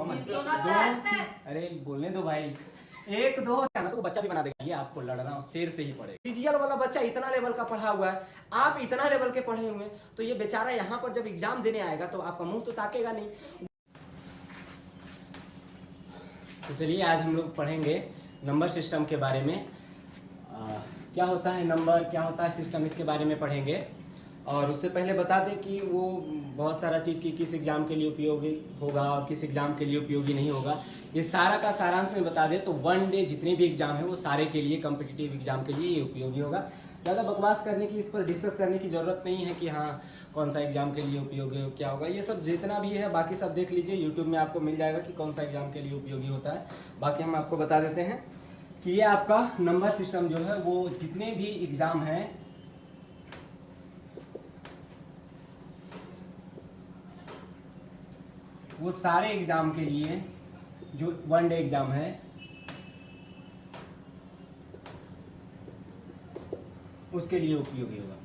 Common 2, अरे बोलने दो भाई, 1 2 ना तो बच्चा भी बना देगा। ये आपको लड़ना शेर से ही पड़ेगा। सीजीएल वाला बच्चा इतना लेवल का पढ़ा हुआ है, आप इतना लेवल के पढ़े हुए, तो ये बेचारा यहाँ पर जब एग्जाम देने आएगा तो आपका मुंह तो ताकेगा नहीं। तो चलिए आज हम लोग पढ़ेंगे नंबर सिस्टम के बारे में। क्या होता है नंबर, क्या होता है सिस्टम, इसके बारे में पढ़ेंगे। और उससे पहले बता दें कि वो बहुत सारा चीज़ की किस एग्ज़ाम के लिए उपयोगी होगा और किस एग्ज़ाम के लिए उपयोगी नहीं होगा, ये सारा का सारांश में बता दें तो वन डे जितने भी एग्ज़ाम है वो सारे के लिए कॉम्पिटिटिव एग्ज़ाम के लिए ये उपयोगी होगा। ज़्यादा बकवास करने की, इस पर डिस्कस करने की ज़रूरत नहीं है कि हाँ कौन सा एग्ज़ाम के लिए उपयोगी हो, क्या होगा। ये सब जितना भी है बाकी सब देख लीजिए, यूट्यूब में आपको मिल जाएगा कि कौन सा एग्ज़ाम के लिए उपयोगी होता है। बाकी हम आपको बता देते हैं कि ये आपका नंबर सिस्टम जो है वो जितने भी एग्ज़ाम हैं वो सारे एग्जाम के लिए, जो वन डे एग्जाम है उसके लिए उपयोगी होगा।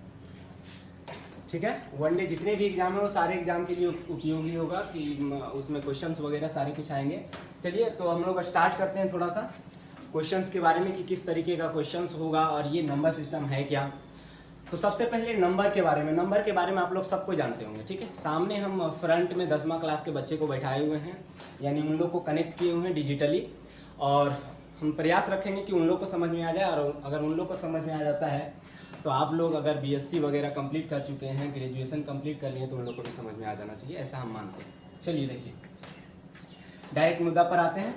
ठीक है, वन डे जितने भी एग्जाम है वो सारे एग्जाम के लिए उपयोगी होगा कि उसमें क्वेश्चंस वगैरह सारे कुछ आएंगे। चलिए तो हम लोग स्टार्ट करते हैं थोड़ा सा क्वेश्चंस के बारे में कि किस तरीके का क्वेश्चंस होगा और ये नंबर सिस्टम है क्या। तो सबसे पहले नंबर के बारे में, नंबर के बारे में आप लोग सबको जानते होंगे। ठीक है, सामने हम फ्रंट में 10वां क्लास के बच्चे को बैठाए हुए हैं, यानी उन लोग को कनेक्ट किए हुए हैं डिजिटली, और हम प्रयास रखेंगे कि उन लोग को समझ में आ जाए। और अगर उन लोग को समझ में आ जाता है तो आप लोग अगर बीएससी वगैरह कंप्लीट कर चुके हैं, ग्रेजुएशन कंप्लीट कर लिए, तो उन लोग को भी समझ में आ जाना चाहिए, ऐसा हम मानते हैं। चलिए देखिए, डायरेक्ट मुद्दा पर आते हैं।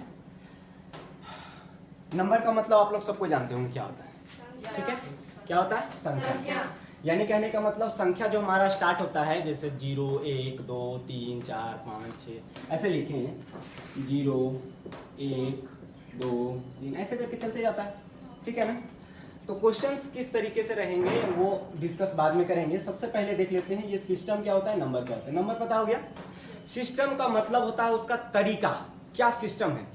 नंबर का मतलब आप लोग सबको जानते होंगे क्या होता है। ठीक है, क्या होता है? संख्या। यानी कहने का मतलब संख्या जो हमारा स्टार्ट होता है, जैसे 0 1 2 3 4 5 6 ऐसे लिखे हैं, 0 1 2 3 ऐसे करके चलते जाता है। ठीक है ना। तो क्वेश्चंस किस तरीके से रहेंगे वो डिस्कस बाद में करेंगे। सबसे पहले देख लेते हैं ये सिस्टम क्या होता है, नंबर क्या होता है। नंबर पता हो गया। सिस्टम का मतलब होता है उसका तरीका, क्या सिस्टम है,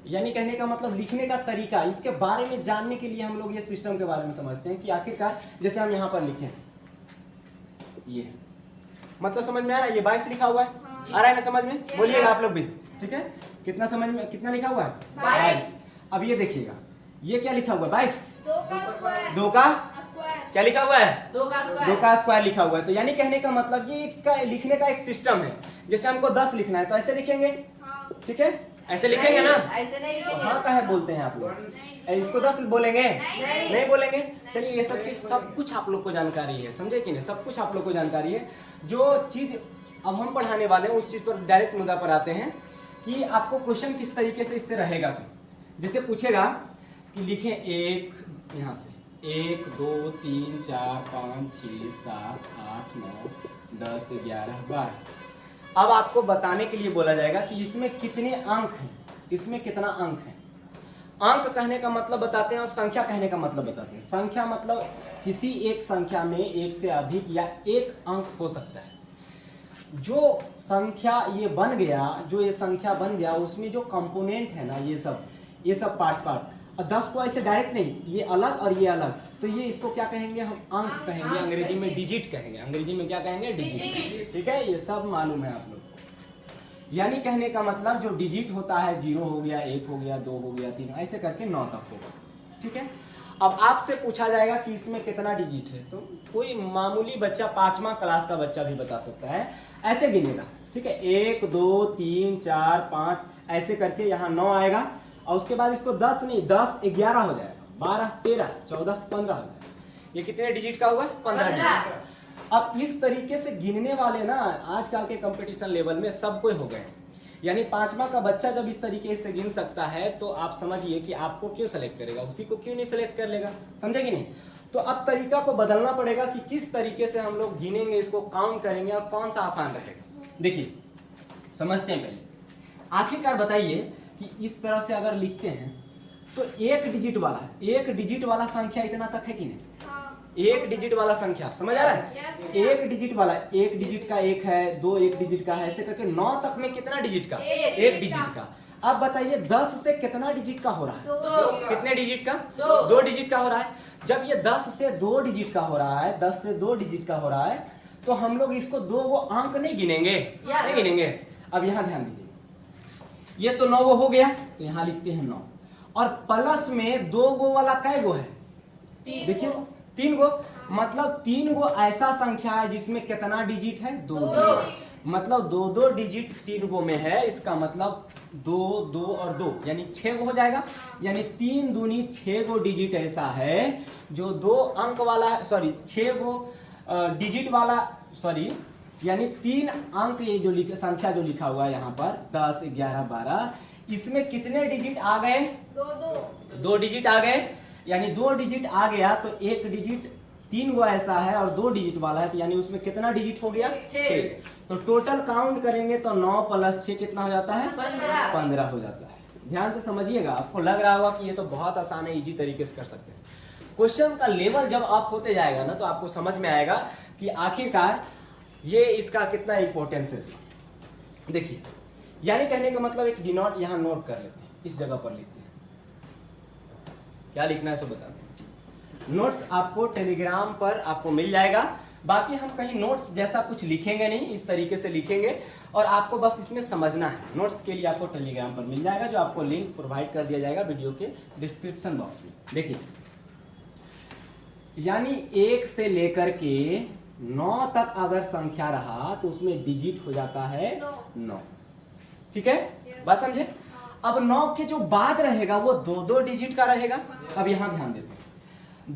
यानी कहने का मतलब लिखने का तरीका। इसके बारे में जानने के लिए हम लोग ये सिस्टम के बारे में समझते हैं कि आखिरकार जैसे हम यहाँ पर लिखें, ये मतलब समझ में आ रहा है, ये 22 लिखा हुआ है, आ रहा है ना समझ में, बोलिएगा आप लोग भी। ठीक है, कितना समझ में, कितना लिखा हुआ है 22। अब ये देखिएगा, ये क्या लिखा हुआ है 22, 2 का क्या लिखा हुआ है, 2 का स्क्वायर लिखा हुआ है। तो यानी कहने का मतलब ये इसका लिखने का एक सिस्टम है। जैसे हमको 10 लिखना है तो ऐसे लिखेंगे, ठीक है, ऐसे लिखेंगे ना, ऐसे नहीं लिखेंगे। हाँ का है बोलते हैं आप लोग, इसको 10 बोलेंगे, नहीं बोलेंगे। चलिए ये सब चीज सब कुछ आप लोग को जानकारी है, समझे कि नहीं, सब कुछ आप लोग को जानकारी है। जो चीज अब हम पढ़ाने वाले हैं उस चीज पर डायरेक्ट मुद्दा पर आते हैं कि आपको क्वेश्चन किस तरीके से इससे रहेगा। जैसे पूछेगा कि लिखें एक, यहाँ से 1 2 3 4 5 6 7 8 9 10 11 12। अब आपको बताने के लिए बोला जाएगा कि इसमें कितने अंक हैं, इसमें कितना अंक है। अंक कहने का मतलब बताते हैं और संख्या कहने का मतलब बताते हैं। संख्या मतलब किसी एक संख्या में एक से अधिक या एक अंक हो सकता है। जो संख्या ये बन गया, जो ये संख्या बन गया उसमें जो कंपोनेंट है ना, ये सब पार्ट और 10 को ऐसे डायरेक्ट नहीं, ये अलग और ये अलग, तो ये इसको क्या कहेंगे हम, अंक कहेंगे, अंग्रेजी में डिजिट कहेंगे। अंग्रेजी में क्या कहेंगे, डिजिट। ठीक है, ये सब मालूम है आप लोग। यानी कहने का मतलब जो डिजिट होता है, 0 हो गया, 1 हो गया, 2 हो गया, 3 ऐसे करके 9 तक होगा। ठीक है, अब आपसे पूछा जाएगा कि इसमें कितना डिजिट है, तो कोई मामूली बच्चा 5वां क्लास का बच्चा भी बता सकता है, ऐसे गिनेगा। ठीक है, 1 2 3 4 5 ऐसे करके यहाँ 9 आएगा, और उसके बाद इसको 10 नहीं 10 11 हो जाएगा, 12 13 14 15 हो जाएगा। ये कितने डिजिट का हुआ, 15 डिजिट। अब इस तरीके से गिनने वाले ना आजकल के कंपटीशन लेवल में सब कोई हो गए। यानी 5वां का बच्चा जब इस तरीके से गिन सकता है तो आप समझिए कि आपको क्यों सेलेक्ट करेगा, उसी को क्यों नहीं सेलेक्ट कर लेगा, समझे कि नहीं। तो अब तरीका को बदलना पड़ेगा कि किस तरीके से हम लोग गिनेंगे, इसको काउंट करेंगे और कौन सा आसान रहेगा। देखिए समझते हैं पहले, आखिरकार बताइए कि इस तरह से अगर लिखते हैं तो एक डिजिट वाला संख्या इतना तक है कि नहीं, एक डिजिट वाला संख्या समझ आ रहा है, एक डिजिट वाला, एक डिजिट का 1 है, 2 एक डिजिट का है, ऐसे करके 9 तक में कितना डिजिट का, एक डिजिट का। अब बताइए 10 से कितना डिजिट का हो रहा है, 2। कितने डिजिट का, 2 डिजिट का हो रहा है। जब ये 10 से 2 डिजिट का हो रहा है, 10 से 2 डिजिट का हो रहा है, तो हम लोग इसको 2 अंक नहीं गिनेंगे, नहीं गिनेंगे। अब यहाँ ध्यान दीजिए, ये तो 9 गो हो गया, तो यहाँ लिखते हैं 9। और प्लस में 2 गो वाला कै गो है, देखिए तो 3 गो, मतलब 3 गो ऐसा संख्या है जिसमें कितना डिजिट है, 2 डिजिट। मतलब 2 डिजिट 3 गो में है, इसका मतलब 2 2 और 2 यानी 6 गो हो जाएगा। यानी 3 दूनी 6 गो डिजिट ऐसा है जो 2 अंक वाला है, सॉरी 6 गो डिजिट वाला, सॉरी यानी 3 अंक, ये जो संख्या जो लिखा हुआ है यहाँ पर 10 11 12, इसमें कितने डिजिट आ गए, 2 डिजिट आ गए। यानी 2 डिजिट आ गया तो एक डिजिट 3 गो ऐसा है और 2 डिजिट वाला है, तो यानी उसमें कितना डिजिट हो गया, 6। तो टोटल काउंट करेंगे तो 9 + 6 कितना हो जाता है, 15 हो जाता है। ध्यान से समझिएगा, आपको लग रहा होगा कि ये तो बहुत आसान है, इजी तरीके से कर सकते हैं। क्वेश्चन का लेवल जब आप होते जाएगा ना तो आपको समझ में आएगा कि आखिरकार ये इसका कितना इंपॉर्टेंस है। देखिए, यानी कहने का मतलब एक डिनोट यहाँ नोट कर लेते हैं, इस जगह पर लिखते हैं, क्या लिखना है सो बता दें। नोट्स आपको टेलीग्राम पर आपको मिल जाएगा, बाकी हम कहीं नोट्स जैसा कुछ लिखेंगे नहीं, इस तरीके से लिखेंगे और आपको बस इसमें समझना है। नोट्स के लिए आपको टेलीग्राम पर मिल जाएगा, जो आपको लिंक प्रोवाइड कर दिया जाएगा वीडियो के डिस्क्रिप्शन बॉक्स में। देखिए, यानी 1 से लेकर के 9 तक अगर संख्या रहा तो उसमें डिजिट हो जाता है 9। ठीक है, बात समझे। अब 9 के जो बाद रहेगा वो 2 डिजिट का रहेगा। अब यहां ध्यान देते हैं,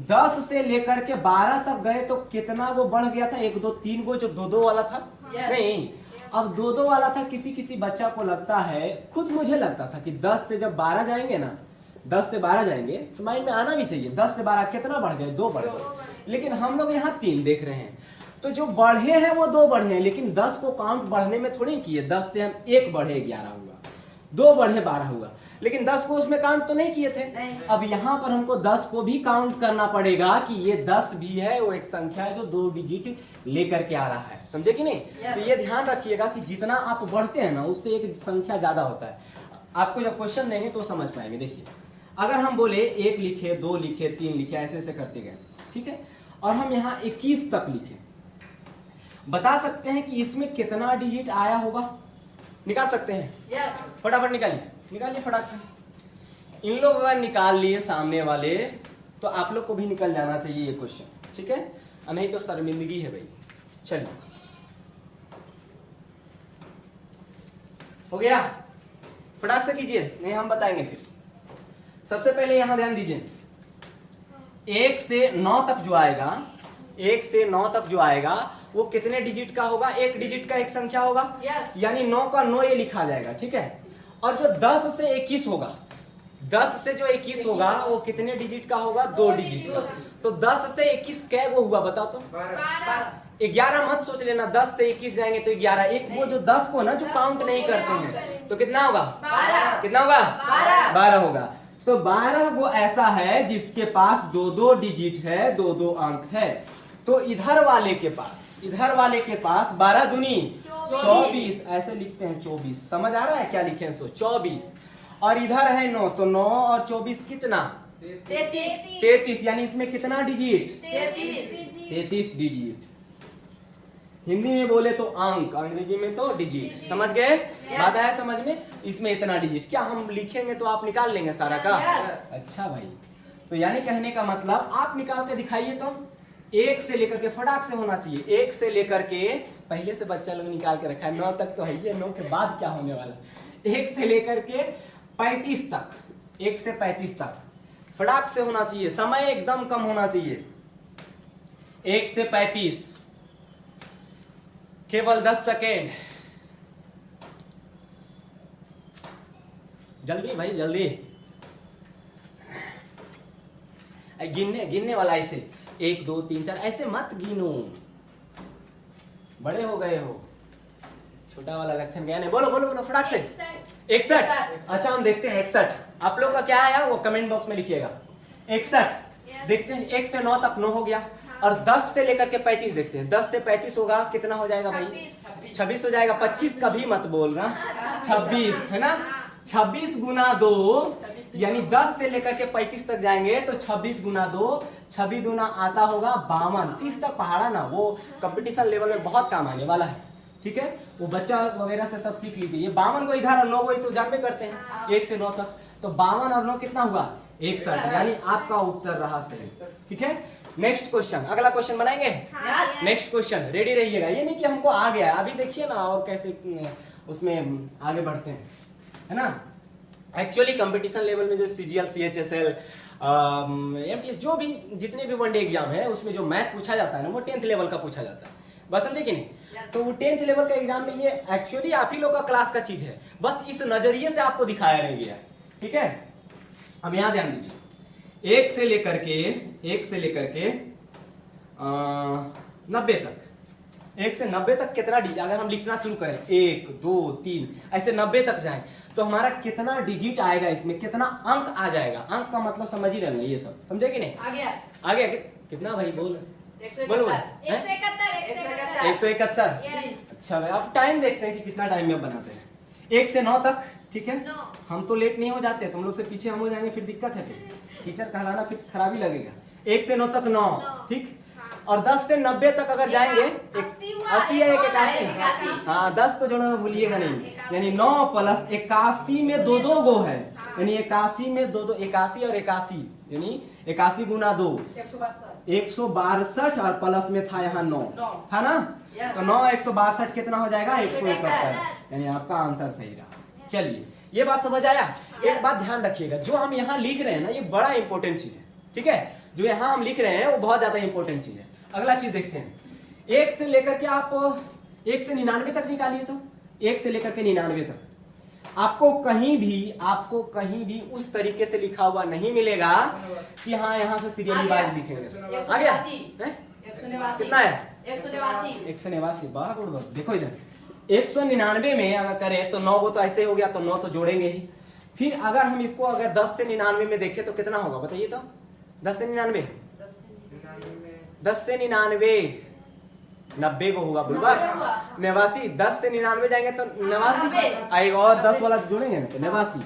10 से लेकर के 12 तक गए तो कितना वो बढ़ गया था, 1 2 3 गो, जो 2 वाला था। नहीं, अब 2 वाला था। किसी किसी बच्चा को लगता है, खुद मुझे लगता था कि 10 से जब 12 जाएंगे ना, 10 से 12 जाएंगे तो माइंड में आना भी चाहिए 10 से 12 कितना बढ़ गए, 2 बढ़ गए। लेकिन हम लोग यहाँ 3 देख रहे हैं, तो जो बढ़े हैं वो 2 बढ़े हैं, लेकिन 10 को काउंट बढ़ने में थोड़ी किए। 10 से हम 1 बढ़े 11 हुआ, 2 बढ़े 12 हुआ, लेकिन 10 को उसमें काउंट तो नहीं किए थे। अब यहाँ पर हमको 10 को भी काउंट करना पड़ेगा कि ये 10 भी है, वो एक संख्या है जो 2 डिजिट लेकर के आ रहा है, समझे कि नहीं। तो ये ध्यान रखिएगा कि जितना आप बढ़ते हैं ना उससे एक संख्या ज्यादा होता है। आपको जब क्वेश्चन देंगे तो समझ पाएंगे। देखिए, अगर हम बोले 1 लिखे, 2 लिखे, 3 लिखे, ऐसे ऐसे करते गए, ठीक है, और हम यहाँ 21 तक लिखे, बता सकते हैं कि इसमें कितना डिजिट आया होगा, निकाल सकते हैं। फटाफट निकालिए फटाक से। इन लोग अगर निकाल लिए सामने वाले तो आप लोग को भी निकल जाना चाहिए ये क्वेश्चन, ठीक है, नहीं तो शर्मिंदगी है भाई। चलिए, हो गया, फटाक से कीजिए, नहीं हम बताएंगे फिर। सबसे पहले यहां ध्यान दीजिए, 1 से 9 तक जो आएगा, 1 से 9 तक जो आएगा वो कितने डिजिट का होगा, 1 डिजिट का एक संख्या होगा। यानी 9 का 9 ये लिखा जाएगा, ठीक है। और जो 10 से 21 होगा, 10 से जो 21 होगा वो कितने डिजिट का होगा, 2 डिजिट का। तो 10 से 21 कै गो हुआ बताओ तो, 11 मत सोच लेना, 10 से 21 जाएंगे तो 11, एक वो जो 10 को ना जो काउंट नहीं करते हैं, तो कितना होगा, कितना होगा, 12 होगा। तो 12 गो ऐसा है जिसके पास 2 डिजिट है, 2 अंक है। तो इधर वाले के पास 12 दूनी 24, ऐसे लिखते हैं 24, समझ आ रहा है क्या लिखे हैं, सो 24। और इधर है 9, तो 9 और 24 कितना, 33। यानी इसमें कितना डिजिट, 33 डिजिट। हिंदी में बोले तो अंक, अंग्रेजी में तो डिजिट, समझ गए, बात आया समझ में। इसमें इतना डिजिट, क्या हम लिखेंगे तो आप निकाल लेंगे सारा का। अच्छा भाई, तो यानी कहने का मतलब आप निकाल के दिखाइए तो 1 से लेकर के, फटाक से होना चाहिए, 1 से लेकर के, पहले से बच्चा लोग निकाल के रखा है, 9 तक तो है ये, 9 के बाद क्या होने वाला, 1 से लेकर के 35 तक, 1 से 35 तक फटाक से होना चाहिए, समय एकदम कम होना चाहिए। 1 से 35 केवल 10 सेकेंड, जल्दी भाई जल्दी। गिनने वाला ऐसे 1 2 3 4 ऐसे मत गिनो, बड़े हो गए हो, छोटा वाला लक्षण गया नहीं। बोलो फटाक से। 61। अच्छा, हम देखते हैं 61 आप लोग का क्या आया वो कमेंट बॉक्स में लिखिएगा। 61 देखते हैं, 1 से 9 तक 9 हो गया, और 10 से लेकर के 35 देखते हैं। 10 से 35 होगा कितना हो जाएगा भाई, 26 हो जाएगा। 25 कभी मत बोल रहा, 26 है ना। 26 गुना 2 यानी 10 से लेकर के 35 तक जाएंगे तो 26 गुना 2, 26 दूना आता होगा 52। 30 तक पहाड़ा ना, वो कंपटीशन लेवल में बहुत काम आने वाला है। ठीक है, वो बच्चा वगैरह से सब सीख लीजिए। ये 52 को इधर और 9 को तो जानते करते हैं 1 से 9 तक, तो 52 और 9 कितना हुआ 61, यानी आपका उत्तर रहा सही। ठीक है, नेक्स्ट क्वेश्चन, अगला क्वेश्चन बनाएंगे। नेक्स्ट क्वेश्चन, रेडी रहिएगा। ये नहीं कि हमको आ गया, अभी देखिए ना और कैसे उसमें आगे बढ़ते हैं, है ना। एक्चुअली कंपटीशन लेवल में जो CGL, CHSL, MTS जो भी जितने भी वनडे एग्जाम है उसमें जो मैथ पूछा जाता है ना वो 10th लेवल का पूछा जाता है, बस समझे कि नहीं। तो वो 10th लेवल का एग्जाम में ये एक्चुअली आप ही लोग का क्लास का चीज है, बस इस नजरिए से आपको दिखाया नहीं गया है। ठीक है, अब यहाँ ध्यान दीजिए, 1 से लेकर के 90 तक, 1 से 90 तक कितना डिजिट, अगर हम लिखना शुरू करें 1 2 3 ऐसे 90 तक जाएं तो हमारा कितना डिजिट आएगा, इसमें कितना अंक आ जाएगा। अंक का मतलब समझ ही रहे ये सब, समझे कि नहीं। आ गया कितना भाई बोल 171। अच्छा भाई, आप टाइम देखते हैं कि कितना टाइम में बनाते हैं। 1 से 9 तक, ठीक है, हम तो लेट नहीं हो जाते, तुम लोग से पीछे हम हो जाएंगे फिर दिक्कत है, फिर टीचर कहलाना फिर खराबी लगेगा। 1 से 9 तक 9, ठीक। और 10 से 90 तक अगर जाएंगे 80 है 81, हाँ 10 को जोड़ना भूलिएगा नहीं, यानी 9 प्लस 81 में 2 गो है, यानी 81 में 2 81 और 81 यानी 81 गुना 2 162 और प्लस में था यहाँ 9 था ना, तो 9 162 कितना हो जाएगा 171, यानी आपका आंसर सही रहा। चलिए, ये बात समझ आया। एक बात ध्यान रखिएगा, जो हम यहाँ लिख रहे हैं ना ये बड़ा इंपॉर्टेंट चीज है। ठीक है, जो यहाँ हम लिख रहे हैं वो बहुत ज्यादा इंपॉर्टेंट चीज है। अगला चीज देखते हैं, 1 से लेकर के आप 1 से 99 तक निकालिए, तो 1 से लेकर के 99 तक आपको कहीं भी उस तरीके से लिखा हुआ नहीं मिलेगा कि हाँ यहाँ से सीरियली वाइज लिखेंगे। आ गया कितना है 189, वाह गुड बस। देखो इधर 199 में अगर करें तो 9 को तो ऐसे हो गया, तो 9 तो जोड़ेंगे ही। फिर अगर हम इसको अगर 10 से 99 में देखें तो कितना होगा बताइए तो, 10 से 99 90 को होगा बुलबा 89, 10 से 99 जाएंगे तो 89 आएगा, और 10 वाला जोड़ेंगे ना तो 89,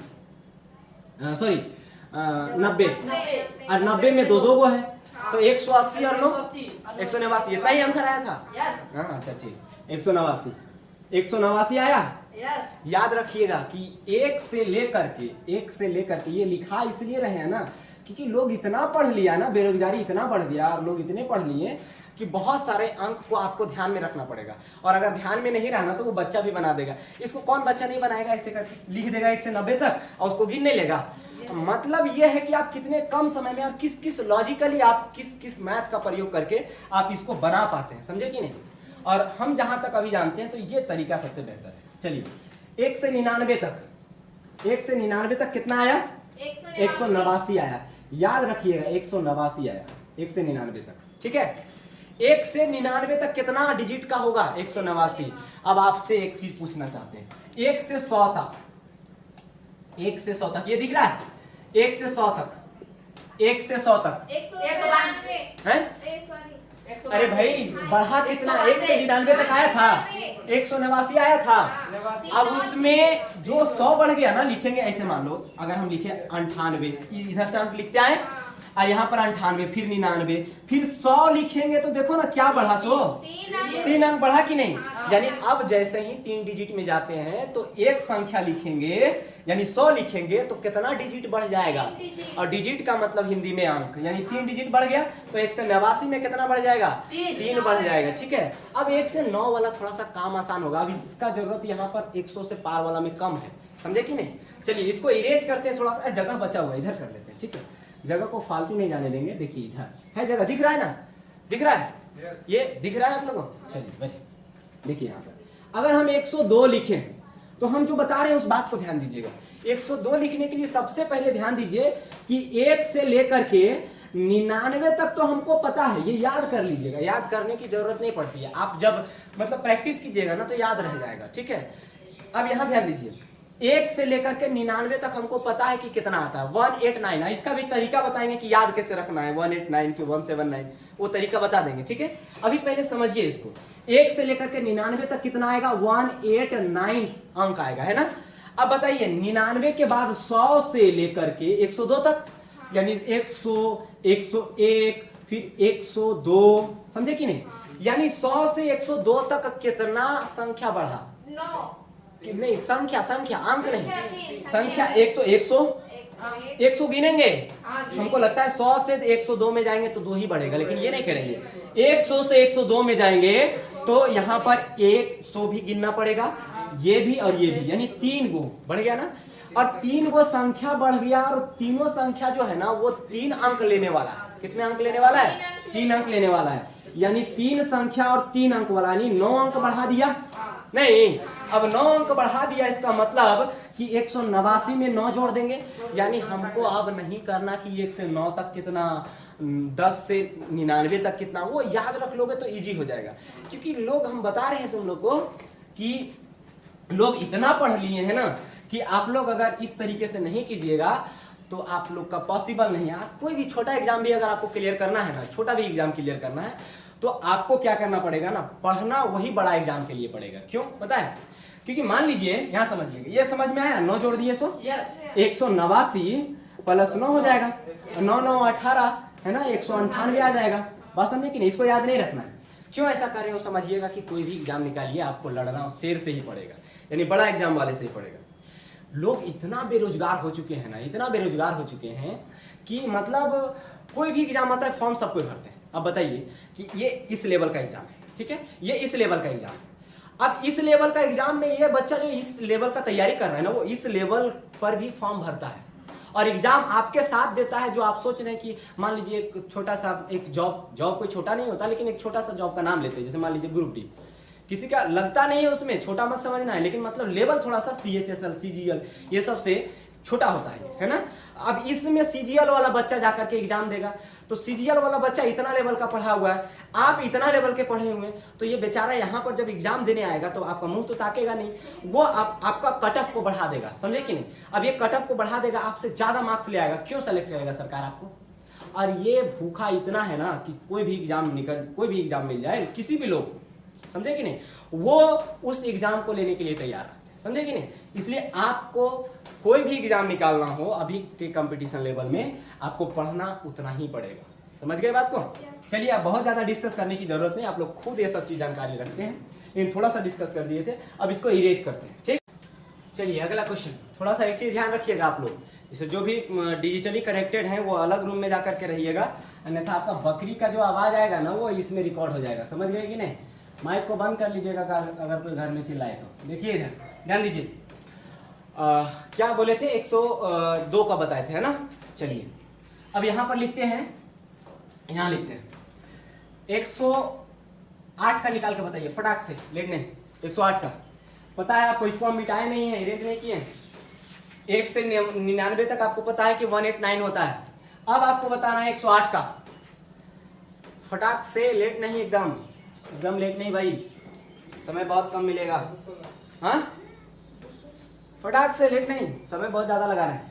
सॉरी 90, और 90 में 2 गो है तो 180 और 9 189, इतना ही आंसर आया था। हाँ अच्छा ठीक, 189 आया। याद रखिएगा कि 1 से लेकर के ये लिखा इसलिए रहे हैं ना क्योंकि लोग इतना पढ़ लिया ना, बेरोजगारी इतना बढ़ गया और लोग इतने पढ़ लिए कि बहुत सारे अंक को आपको ध्यान में रखना पड़ेगा, और अगर ध्यान में नहीं रहना तो वो बच्चा भी बना देगा। इसको कौन बच्चा नहीं बनाएगा, ऐसे करके लिख देगा 1 से 90 तक और उसको गिनने लेगा। मतलब ये है कि आप कितने कम समय में और किस लॉजिकली आप किस मैथ का प्रयोग करके आप इसको बना पाते हैं, समझे कि नहीं। और हम जहां तक अभी जानते हैं तो ये तरीका सबसे बेहतर है। चलिए 1 से 99 तक कितना आया 189 आया। याद रखिएगा 189 आया 1 से 99 तक, ठीक है। 1 से 99 तक कितना डिजिट का होगा 189। अब आपसे एक चीज पूछना चाहते हैं, 1 से 100 तक ये दिख रहा है, 1 से 100 तक 192 है। अरे भाई बढ़ा कितना, 1 से 99 तक आया था, 189 आया था। अब उसमें जो 100 बढ़ गया ना, लिखेंगे ऐसे, मान लो अगर हम लिखे 98, इधर से हम लिखते आए और यहाँ पर 98, फिर 99, फिर 100 लिखेंगे तो देखो ना क्या बढ़ा, 3 अंक बढ़ा कि नहीं। यानी अब जैसे ही 3 डिजिट में जाते हैं तो एक संख्या लिखेंगे, यानी 100 लिखेंगे तो कितना डिजिट बढ़ जाएगा, और डिजिट का मतलब हिंदी में अंक, यानी 3 डिजिट बढ़ गया तो 189 में कितना बढ़ जाएगा 3 बढ़ जाएगा, ठीक है। अब 1 से 9 वाला थोड़ा सा काम आसान होगा, अब इसका जरूरत यहाँ पर 100 से पार वाला में कम है, समझे कि नहीं। चलिए इसको इरेज करते हैं, थोड़ा सा जगह बचा हुआ इधर कर लेते हैं, ठीक है। जगह को फालतू नहीं जाने देंगे। देखिए इधर है जगह, दिख रहा है ना, दिख रहा है ये दिख रहा है आप लोगों को। चलिए भाई देखिए यहाँ पर अगर हम 102 लिखें तो हम जो बता रहे हैं उस बात को ध्यान दीजिएगा। 102 लिखने के लिए सबसे पहले ध्यान दीजिए कि 1 से लेकर के 99 तक तो हमको पता है, ये याद कर लीजिएगा, याद करने की जरूरत नहीं पड़ती है। आप जब मतलब प्रैक्टिस कीजिएगा ना तो याद रह जाएगा, ठीक है। अब यहाँ ध्यान दीजिए, 1 से लेकर के 99 तक हमको पता है कि कितना आता है 189। इसका भी तरीका बताएंगे कि याद कैसे रखना है, 189 के 179 वो तरीका बता देंगे, ठीक है। अभी पहले समझिए इसको, 1 से लेकर के 99 तक कितना आएगा 189 अंक आएगा, है ना। अब बताइए 99 के बाद 100 से लेकर के 102 तक, यानी 100, 101, फिर 102, समझे कि नहीं? यानी 100 से 102 तक कितना संख्या बढ़ा? नहीं, संख्या अंक नहीं, संख्या। एक तो 100 गिनेंगे, हमको लगता है 100 से 102 में जाएंगे तो 2 ही बढ़ेगा, लेकिन ये नहीं करेंगे। 100 से 102 में जाएंगे तो यहाँ पर 100 भी गिनना पड़ेगा, ये भी और ये भी, यानी 3 गो बढ़ गया ना। और 3 गो संख्या बढ़ गया, और तीनों संख्या जो है ना वो 3 अंक लेने वाला है। कितने अंक लेने वाला है? 3 अंक लेने वाला है, यानी 3 संख्या और 3 अंक वाला, यानी 9 अंक बढ़ा दिया। नहीं, अब 9 अंक बढ़ा दिया, इसका मतलब कि 189 में 9 जोड़ देंगे। यानी हमको अब नहीं करना कि 1 से 9 तक कितना, 10 से 99 तक कितना, वो याद रख लोगे तो इजी हो जाएगा। क्योंकि लोग, हम बता रहे हैं तुम लोग को कि लोग इतना पढ़ लिए हैं ना कि आप लोग अगर इस तरीके से नहीं कीजिएगा तो आप लोग का पॉसिबल नहीं है। कोई भी छोटा एग्जाम भी अगर आपको क्लियर करना है ना, छोटा भी एग्जाम क्लियर करना है, तो आपको क्या करना पड़ेगा ना, पढ़ना वही बड़ा एग्जाम के लिए पड़ेगा। क्यों पता है? क्योंकि मान लीजिए, यहाँ समझिएगा, ये समझ में आया? 9 जोड़ दिए 189 प्लस 9 हो जाएगा, 9 9 18 है ना, 198 आ जाएगा। बात समझे कि नहीं? इसको याद नहीं रखना है। क्यों ऐसा कर रहे हो? समझिएगा कि कोई भी एग्जाम निकालिए, आपको लड़ना शेर से ही पड़ेगा, यानी बड़ा एग्जाम वाले से ही पड़ेगा। लोग इतना बेरोजगार हो चुके हैं ना, इतना बेरोजगार हो चुके हैं कि मतलब कोई भी एग्जाम आता है फॉर्म सब कोई भरते हैं। अब बताइए कि ये इस लेवल का एग्जाम है, ठीक है, ये इस लेवल का एग्जाम है। अब इस लेवल का एग्जाम में ये बच्चा जो इस लेवल का तैयारी कर रहा है ना, वो इस लेवल पर भी फॉर्म भरता है और एग्जाम आपके साथ देता है। जो आप सोच रहे हैं कि मान लीजिए एक छोटा सा एक जॉब कोई छोटा नहीं होता, लेकिन एक छोटा सा जॉब का नाम लेते हैं, जैसे मान लीजिए ग्रुप डी, किसी का लगता नहीं है उसमें, छोटा मत समझना है, लेकिन मतलब लेवल थोड़ा सा CHSL CGL ये सब से छोटा होता है ना। अब इसमें CGL वाला बच्चा जाकर के एग्जाम देगा, तो CGL वाला बच्चा इतना लेवल का पढ़ा हुआ है, आप इतना लेवल के पढ़े हुए हैं, तो ये बेचारा यहाँ पर जब एग्जाम देने आएगा तो आपका मुंह तो ताकेगा नहीं, वो आपका कटअप को बढ़ा देगा, समझे कि नहीं? अब ये कटअप को बढ़ा देगा, आपसे ज्यादा मार्क्स ले आएगा। क्यों सेलेक्ट करेगा सरकार आपको? और ये भूखा इतना है ना कि कोई भी एग्जाम मिल जाए, किसी भी लोग, समझे कि नहीं, वो उस एग्जाम को लेने के लिए तैयार रहते हैं, समझे कि नहीं? इसलिए आपको कोई भी एग्जाम निकालना हो अभी के कंपटीशन लेवल में, आपको पढ़ना उतना ही पड़ेगा। समझ गए बात को? चलिए, अब बहुत ज्यादा डिस्कस करने की जरूरत नहीं, आप लोग खुद ये सब चीज जानकारी रखते हैं, लेकिन थोड़ा सा डिस्कस कर दिए थे, अब इसको इरेज करते हैं, ठीक? चलिए अगला क्वेश्चन, थोड़ा सा एक चीज ध्यान रखिएगा आप लोग, जैसे जो भी डिजिटली कनेक्टेड हैं वो अलग रूम में जाकर के रहिएगा, अन्यथा आपका बकरी का जो आवाज आएगा ना वो इसमें रिकॉर्ड हो जाएगा। समझ गए कि नहीं? माइक को बंद कर लीजिएगा अगर कोई घर में चिल्लाए तो। देखिए इधर ध्यान दीजिए, क्या बोले थे? 102 का बताए थे, है ना? चलिए अब यहाँ पर लिखते हैं, यहाँ लिखते हैं 108 का निकाल के बताइए फटाक से, लेट नहीं। 108 का पता है आपको, इसको हम मिटाए नहीं है, इरेज नहीं किए। 1 से 99 तक आपको पता है कि 189 होता है। अब आपको बताना है 108 का, फटाक से, लेट नहीं, एकदम लेट नहीं भाई, समय बहुत कम मिलेगा। हाँ, फटाक से, लेट नहीं, समय बहुत ज्यादा लगाना है।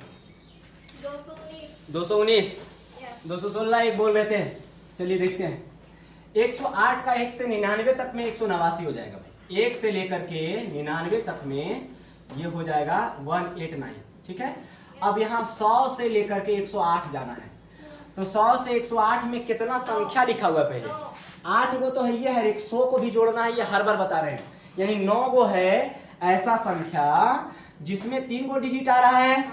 219 216 एक बोल रहे थे। चलिए देखते हैं, 108 का 1 से 99 तक में 189 हो जाएगा भाई। 1 से लेकर के 99 तक में ये हो जाएगा 189, ठीक है। अब यहाँ 100 से लेकर के 108 जाना है, तो 100 से 108 में कितना संख्या लिखा हुआ है? पहले 8 गो तो है, ये है, 100 को भी जोड़ना है, ये हर बार बता रहे हैं, यानी 9 गो है ऐसा संख्या जिसमें 3 गो डिजिट आ रहा है,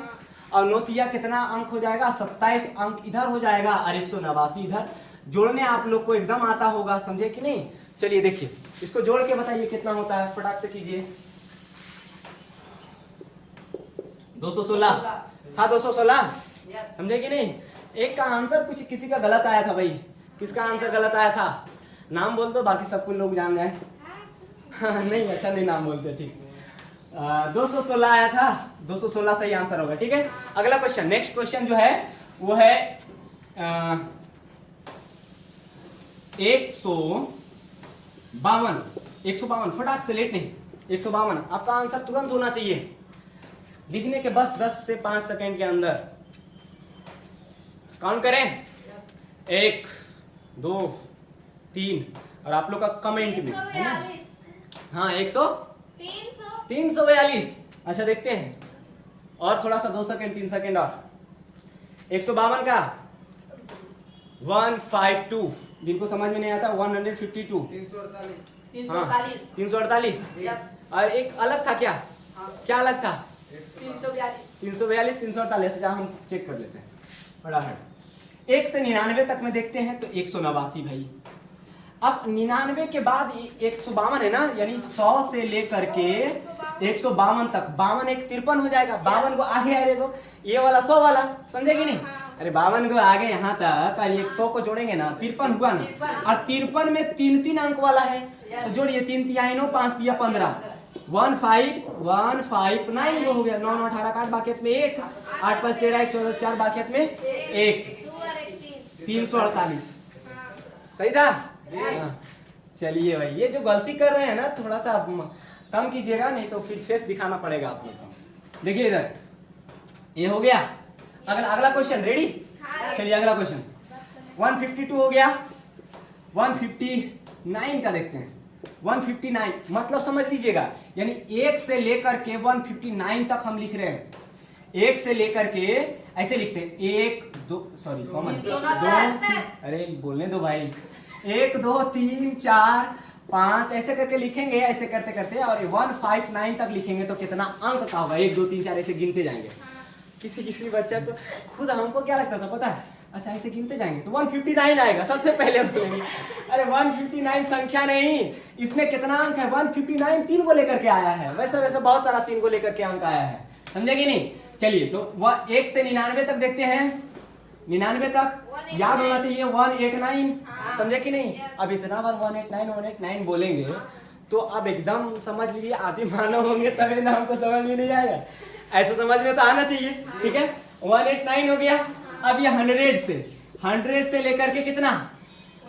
और 9 कितना अंक हो जाएगा? 27 अंक इधर हो जाएगा और 189 इधर। जोड़ने आप लोग को एकदम आता होगा, समझे कि नहीं? चलिए देखिए, इसको जोड़ के बताइए कितना होता है, फटाक से कीजिए। 216 था, 216, समझे कि नहीं? एक का आंसर कुछ किसी का गलत आया था भाई, किसका आंसर गलत आया था? नाम बोल दो, बाकी सब कुछ लोग जान जाए। नहीं, अच्छा नहीं नाम बोलते, ठीक। 216 आया था, 216 सही आंसर होगा, ठीक है। अगला क्वेश्चन, नेक्स्ट क्वेश्चन जो है वो है 152, फटाक से, लेट नहीं, 152। आपका आंसर तुरंत होना चाहिए, लिखने के बस 10 से 5 सेकंड के अंदर। काउंट करें, 1 2 3, और आप लोग का कमेंट में है ना? हाँ, 342। अच्छा देखते हैं, और थोड़ा सा 2 सेकंड 3 सेकंड और। 152 का 152, जिनको समझ में नहीं आता 152, 348 348, और एक अलग था क्या? क्या अलग था? 342, 348। अच्छा हम चेक कर लेते हैं फटाफट। 1 से 99 तक में देखते हैं तो 189 भाई। अब 99 के बाद 152 है ना, यानी 100 से लेकर के 152 तक, 52 एक 53 हो जाएगा। 52 को आगे आए देखो, ये वाला 100 वाला, समझे कि नहीं? अरे 52 को आगे यहाँ तक और 100 को जोड़ेंगे ना, 53 हुआ ना। और 53 में 3 अंक वाला है, तो जोड़िए 3 तिहाई 9, 5 तिया 15, 159 हो गया। 9 9 18 काट, बाकियत में 1, 8 5 13 1 14 4, बाकियत में 1, 348। सही था? चलिए भाई, ये जो गलती कर रहे हैं ना थोड़ा सा कम कीजिएगा, नहीं तो फिर फेस दिखाना पड़ेगा आप लोग को। देखिए इधर ये हो गया। अगला क्वेश्चन रेडी? चलिए अगला क्वेश्चन 152 हो गया। 159 का देखते हैं। 159 मतलब समझ लीजिएगा, यानी 1 से लेकर के 159 तक हम लिख रहे हैं। 1 से लेकर के ऐसे लिखते हैं, 1 2 सॉरी कॉमन 2, अरे बोलने दो भाई, 1 2 3 4 5 ऐसे करके लिखेंगे। ऐसे करते करते और 159 तक लिखेंगे तो कितना अंक का होगा? 1 2 3 4 ऐसे गिनते जाएंगे। किसी बच्चा तो खुद हमको क्या लगता था पता है, अच्छा ऐसे गिनते जाएंगे तो 159 आएगा सबसे पहले बोलेंगे। अरे 159 संख्या नहीं, इसमें कितना अंक है? 159 3 को लेकर के आया है। वैसे बहुत सारा 3 को लेकर के अंक आया है, समझे कि नहीं? चलिए तो 1 से 99 तक देखते हैं। 99 तक याद होना चाहिए 189, समझे कि नहीं? अब इतना बार 189 बोलेंगे तो अब एकदम समझ लीजिए आदि मानव होंगे तभी ना हमको समझ में नहीं आएगा। ऐसा समझ में तो आना चाहिए, ठीक है? 189 हो गया। अब ये 100 से लेकर के कितना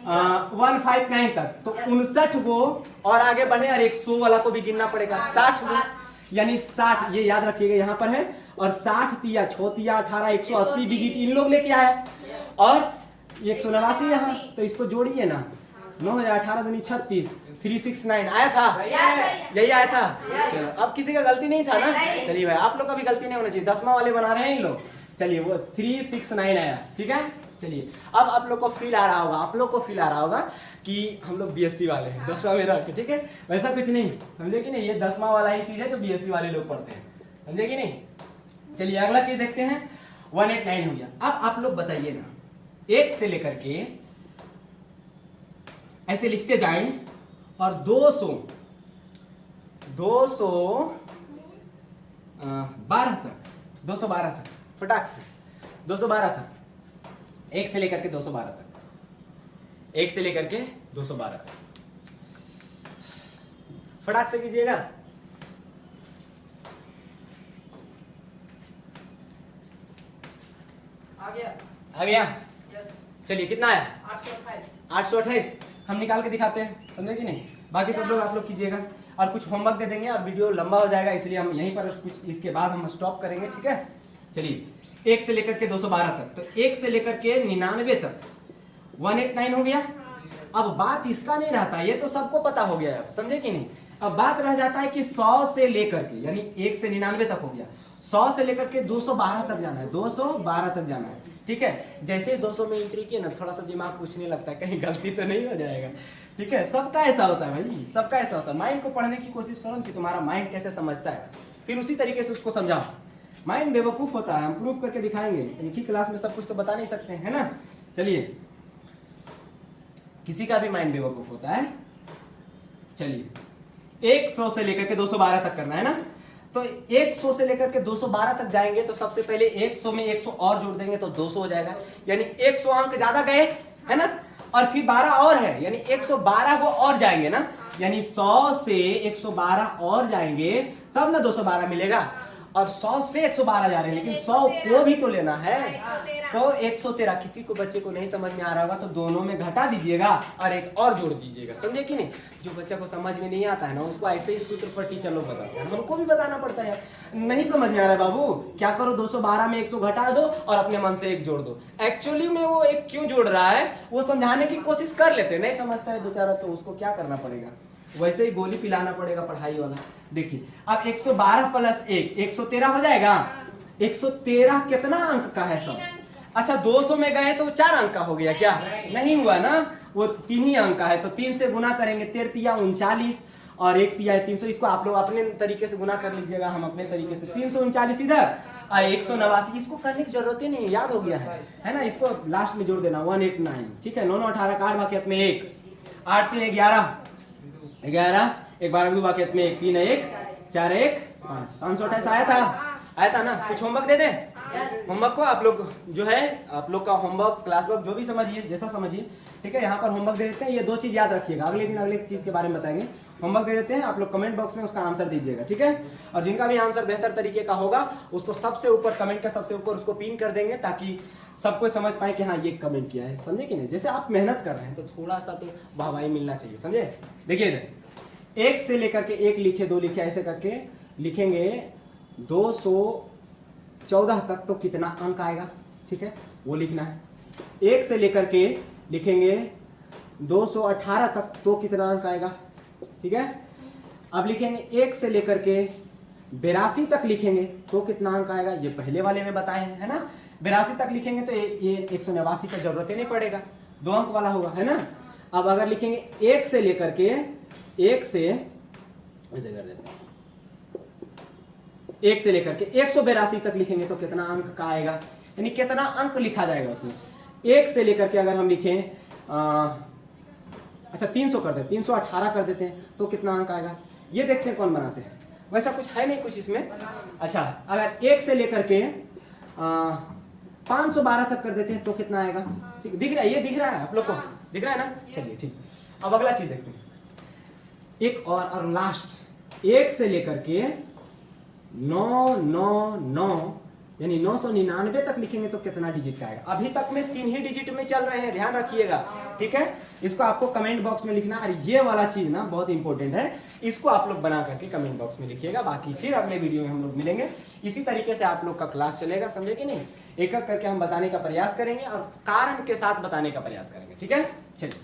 159 तक, तो 59 गो और आगे बढ़े और 100 वाला को भी गिनना पड़ेगा। 60 गो, यानी 60, ये याद रखिएगा यहाँ पर है। और 60 तिया 6 तिया 18, 180 डिजिट इन लोग लेके आया और 189 यहाँ, तो इसको जोड़िए ना। 9000 18 दूनी 36, 369 आया था, यही आया था। चलो अब किसी का गलती नहीं था ना। चलिए भाई आप लोग का भी गलती नहीं होना चाहिए, 10वां वाले बना रहे हैं इन लोग। चलिए वो 369 आया, ठीक है? चलिए अब आप लोग को फील आ रहा होगा, आप लोग को फील आ रहा होगा कि हम लोग बीएससी वाले हैं 10वां में रख के, ठीक है? वैसा कुछ नहीं, समझे कि नहीं? ये 10वां वाला ही चीज है जो बीएससी वाले लोग पढ़ते हैं, समझे कि नहीं? चलिए अगला चीज देखते हैं। 189 हो गया। अब आप लोग बताइए ना, 1 से लेकर के ऐसे लिखते जाएं और 212 तक फटाक से 212 तक, 1 से लेकर के 212 तक, 1 से लेकर के 212 तक फटाक से कीजिएगा। आ गया। चलिए कितना है? 828 हम निकाल के दिखाते हैं, समझे कि नहीं? बाकी सब लोग आप लोग कीजिएगा और कुछ होमवर्क दे देंगे और वीडियो लंबा हो जाएगा, इसलिए हम यहीं पर कुछ इसके बाद हम स्टॉप करेंगे, ठीक है? चलिए 1 से लेकर के 212 तक, तो 1 से लेकर के 99 तक 189 हो गया। अब बात इसका नहीं रहता, ये तो सबको पता हो गया है, समझे कि नहीं? अब बात रह जाता है कि 100 से लेकर के, यानी 1 से 99 तक हो गया, 100 से लेकर के 212 तक जाना है, 212 तक जाना है, ठीक है? जैसे 200 में एंट्री किए ना, थोड़ा सा दिमाग कुछ नहीं लगता है, कहीं गलती तो नहीं हो जाएगा, ठीक है? सबका ऐसा होता है भाई, सबका ऐसा होता है। माइंड को पढ़ने की कोशिश करो कि तुम्हारा माइंड कैसे समझता है, फिर उसी तरीके से उसको समझाओ। माइंड बेवकूफ होता है, हम प्रूव करके दिखाएंगे, एक ही क्लास में सब कुछ तो बता नहीं सकते हैं ना। चलिए किसी का भी माइंड बेवकूफ होता है। चलिए 100 से लेकर के 212 तक करना है ना, तो 100 से लेकर के 212 तक जाएंगे तो सबसे पहले 100 में 100 और जोड़ देंगे तो 200 हो जाएगा, यानी 100 अंक ज्यादा गए है ना, और फिर 12 और है, यानी 112 को और जाएंगे ना, यानी 100 से 112 और जाएंगे तब ना 212 मिलेगा। और 100 से 112 जा रहे हैं, लेकिन 100 को भी तो लेना है, तो 113। किसी को बच्चे को नहीं समझ में आ रहा होगा तो दोनों में घटा दीजिएगा और एक और जोड़ दीजिएगा, समझे कि नहीं? जो बच्चा को समझ में नहीं आता है ना, उसको ऐसे ही सूत्र पर टीचर लोग बताते हैं, हमको भी बताना पड़ता है। नहीं समझ में आ रहा है बाबू, क्या करो, 212 में 100 घटा दो और अपने मन से 1 जोड़ दो। एक्चुअली में वो 1 क्यों जोड़ रहा है वो समझाने की कोशिश कर लेते हैं, नहीं समझता है बेचारा तो उसको क्या करना पड़ेगा, वैसे ही गोली पिलाना पड़ेगा पढ़ाई वाला। देखिए अब 112 प्लस 1 113 हो जाएगा। 113 कितना अंक का है सब? अच्छा 200 में गए तो 4 अंक का हो गया क्या? नहीं हुआ ना, वो 3 ही अंक का है, तो 3 से गुना करेंगे, 13 39 और 1 तिया 300। इसको आप लोग अपने तरीके से गुना कर लीजिएगा, हम अपने तरीके से 339 इधर और 189। इसको करने की जरूरत ही नहीं है, याद हो गया है ना। इसको लास्ट में जोड़ देना 189, ठीक है। 9 9 18 का 8 वाक्यत में 1, 8 3 11 11, 1 12 2 वाक्यत में 1, 3 1 4 1 5, 528 आया था ना। कुछ होमवर्क दे दे? होमवर्क को आप लोग जो है, आप लोग का होमवर्क क्लास वर्क जो भी समझिए, जैसा समझिए, ठीक है। यहाँ पर होमवर्क दे देते हैं, ये 2 चीज याद रखिएगा, अगले दिन अगले चीज के बारे में बताएंगे। होमवर्क दे देते हैं, आप लोग कमेंट बॉक्स में उसका आंसर दीजिएगा, ठीक है। और जिनका भी आंसर बेहतर तरीके का होगा उसको सबसे ऊपर कमेंट का सबसे ऊपर उसको पिन कर देंगे, ताकि सबको समझ पाए कि हाँ ये कमेंट किया है, समझे कि नहीं। जैसे आप मेहनत कर रहे हैं तो थोड़ा सा तो वाहवाही मिलना चाहिए, समझे। देखिए इधर 1 से लेकर के 1 लिखे 2 लिखे, ऐसे करके लिखेंगे 214 तक तो कितना अंक आएगा, ठीक है, वो लिखना है। 1 से लेकर के लिखेंगे 218 तक तो कितना अंक आएगा, ठीक है। अब लिखेंगे 1 से लेकर के 82 तक लिखेंगे तो कितना अंक आएगा, ये पहले वाले में बताए हैं, है ना। 82 तक लिखेंगे तो ये 189 का जरूरत ही नहीं पड़ेगा, 2 अंक वाला होगा, है ना। अब अगर लिखेंगे 1 से लेकर के 1 से ऐसे कर देते हैं, 1 से लेकर के 182 तक लिखेंगे तो कितना अंक का आएगा, यानी कितना अंक लिखा जाएगा उसमें। 1 से लेकर के अगर हम लिखें अच्छा 300 कर देते, 318 कर देते हैं तो कितना अंक आएगा, ये देखते हैं कौन बनाते हैं। वैसा कुछ है नहीं कुछ इसमें। अच्छा अगर 1 से लेकर के 512 तक कर देते हैं तो कितना आएगा, ठीक दिख रहा है, ये दिख रहा है आप लोग को, दिख रहा है ना। चलिए ठीक, अब अगला चीज देखते हैं, एक और लास्ट 1 से लेकर के 999 यानी 999 तक लिखेंगे तो कितना डिजिट का आएगा। अभी तक में 3 ही डिजिट में चल रहे हैं, ध्यान रखिएगा, ठीक है। इसको आपको कमेंट बॉक्स में लिखना, और ये वाला चीज ना बहुत इंपॉर्टेंट है, इसको आप लोग बना करके कमेंट बॉक्स में लिखिएगा। बाकी फिर अगले वीडियो में हम लोग मिलेंगे, इसी तरीके से आप लोग का क्लास चलेगा, समझे कि नहीं। एक एक करके हम बताने का प्रयास करेंगे और कारण के साथ बताने का प्रयास करेंगे, ठीक है। चलिए।